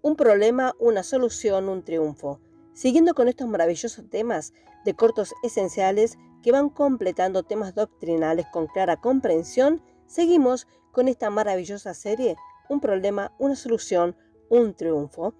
Un problema, una solución, un triunfo. Siguiendo con estos maravillosos temas de cortos esenciales que van completando temas doctrinales con clara comprensión, seguimos con esta maravillosa serie, un problema, una solución, un triunfo.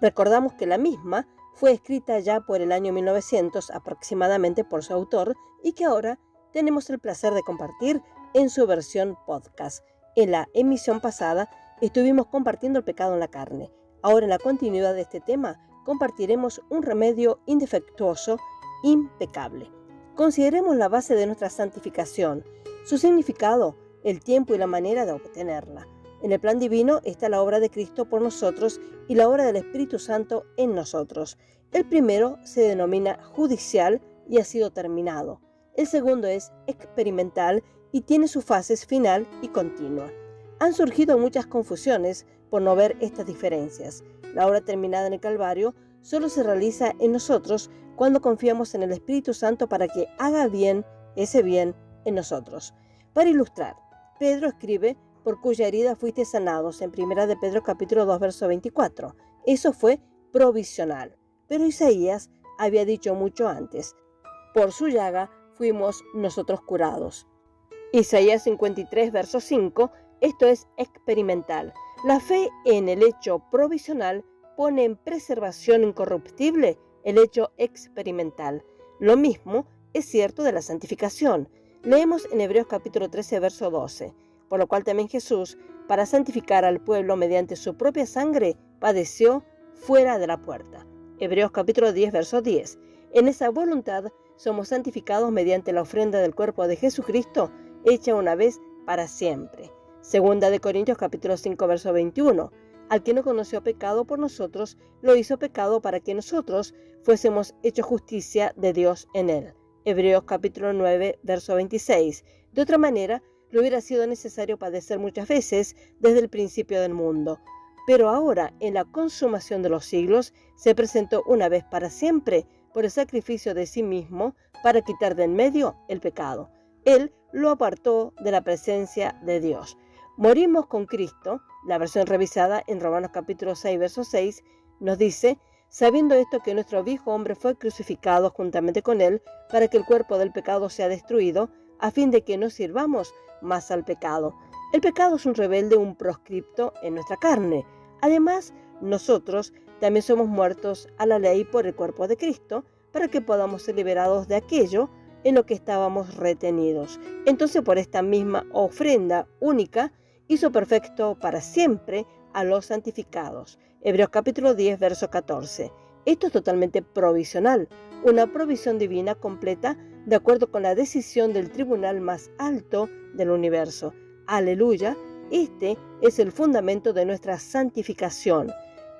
Recordamos que la misma fue escrita ya por el año 1900 aproximadamente por su autor y que ahora tenemos el placer de compartir en su versión podcast. En la emisión pasada estuvimos compartiendo el pecado en la carne. Ahora en la continuidad de este tema compartiremos un remedio indefectuoso, impecable. Consideremos la base de nuestra santificación, su significado, el tiempo y la manera de obtenerla. En el plan divino está la obra de Cristo por nosotros y la obra del Espíritu Santo en nosotros. El primero se denomina judicial y ha sido terminado. El segundo es experimental y tiene sus fases final y continua. Han surgido muchas confusiones por no ver estas diferencias. La obra terminada en el Calvario solo se realiza en nosotros cuando confiamos en el Espíritu Santo para que haga bien ese bien en nosotros. Para ilustrar, Pedro escribe: por cuya herida fuiste sanados, en 1 de Pedro capítulo 2, verso 24. Eso fue provisional. Pero Isaías había dicho mucho antes: por su llaga fuimos nosotros curados. Isaías 53, verso 5, esto es experimental. La fe en el hecho provisional pone en preservación incorruptible el hecho experimental. Lo mismo es cierto de la santificación. Leemos en Hebreos capítulo 13, verso 12. Por lo cual también Jesús, para santificar al pueblo mediante su propia sangre, padeció fuera de la puerta. Hebreos capítulo 10, verso 10. En esa voluntad somos santificados mediante la ofrenda del cuerpo de Jesucristo, hecha una vez para siempre. Segunda de Corintios capítulo 5, verso 21. Al que no conoció pecado por nosotros, lo hizo pecado para que nosotros fuésemos hechos justicia de Dios en él. Hebreos capítulo 9, verso 26. De otra manera, le hubiera sido necesario padecer muchas veces desde el principio del mundo. Pero ahora, en la consumación de los siglos, se presentó una vez para siempre por el sacrificio de sí mismo para quitar de en medio el pecado. Él lo apartó de la presencia de Dios. Morimos con Cristo. La versión revisada en Romanos capítulo 6, verso 6 nos dice: sabiendo esto, que nuestro viejo hombre fue crucificado juntamente con él para que el cuerpo del pecado sea destruido, a fin de que no sirvamos más al pecado. El pecado es un rebelde, un proscripto en nuestra carne. Además, nosotros también somos muertos a la ley por el cuerpo de Cristo, para que podamos ser liberados de aquello en lo que estábamos retenidos. Entonces, por esta misma ofrenda única, hizo perfecto para siempre a los santificados. Hebreos capítulo 10, verso 14. Esto es totalmente provisional, una provisión divina completa de acuerdo con la decisión del tribunal más alto del universo. Aleluya, este es el fundamento de nuestra santificación.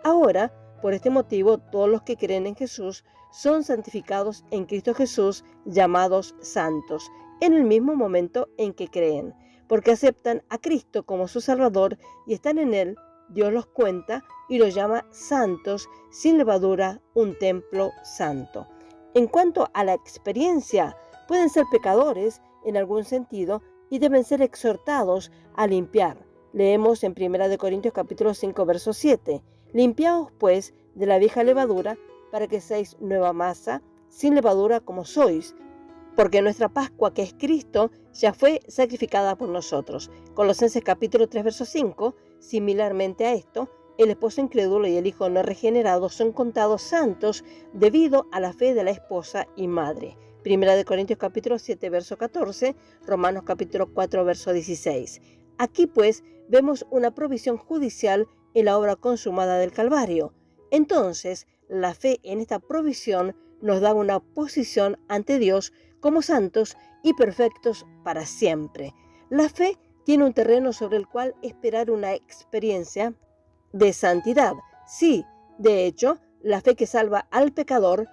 Ahora, por este motivo, todos los que creen en Jesús son santificados en Cristo Jesús, llamados santos, en el mismo momento en que creen, porque aceptan a Cristo como su Salvador y están en Él. Dios los cuenta y los llama santos, sin levadura, un templo santo. En cuanto a la experiencia, pueden ser pecadores en algún sentido y deben ser exhortados a limpiar. Leemos en 1 de Corintios capítulo 5, verso 7. Limpiaos pues de la vieja levadura para que seáis nueva masa, sin levadura como sois, porque nuestra Pascua, que es Cristo, ya fue sacrificada por nosotros. Colosenses capítulo 3, verso 5, similarmente a esto, el esposo incrédulo y el hijo no regenerado son contados santos debido a la fe de la esposa y madre. 1 de Corintios capítulo 7, verso 14, Romanos capítulo 4, verso 16. Aquí pues vemos una provisión judicial en la obra consumada del Calvario. Entonces, la fe en esta provisión nos da una posición ante Dios como santos y perfectos para siempre. La fe tiene un terreno sobre el cual esperar una experiencia de santidad. Sí, de hecho, la fe que salva al pecador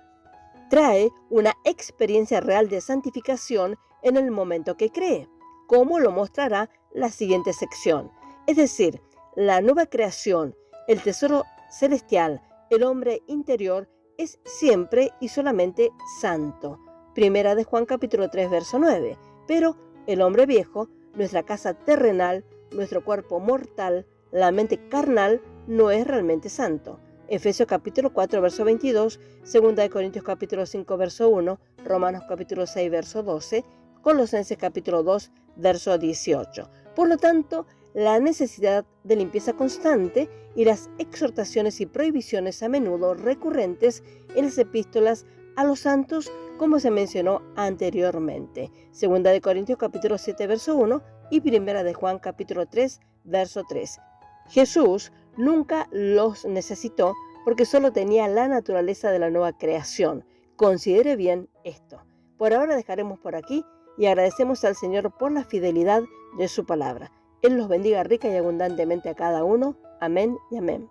trae una experiencia real de santificación en el momento que cree, como lo mostrará la siguiente sección. Es decir, la nueva creación, el tesoro celestial, el hombre interior es siempre y solamente santo. Primera de Juan capítulo 3, verso 9. Pero el hombre viejo, nuestra casa terrenal, nuestro cuerpo mortal, la mente carnal, no es realmente santo. Efesios capítulo 4, verso 22, 2 Corintios capítulo 5, verso 1, Romanos capítulo 6, verso 12, Colosenses capítulo 2, verso 18. Por lo tanto, la necesidad de limpieza constante y las exhortaciones y prohibiciones a menudo recurrentes en las epístolas a los santos, como se mencionó anteriormente. 2 Corintios capítulo 7, verso 1 y 1 Juan capítulo 3, verso 3. Jesús nunca los necesitó porque solo tenía la naturaleza de la nueva creación. Considere bien esto. Por ahora dejaremos por aquí y agradecemos al Señor por la fidelidad de su palabra. Él los bendiga rica y abundantemente a cada uno. Amén y amén.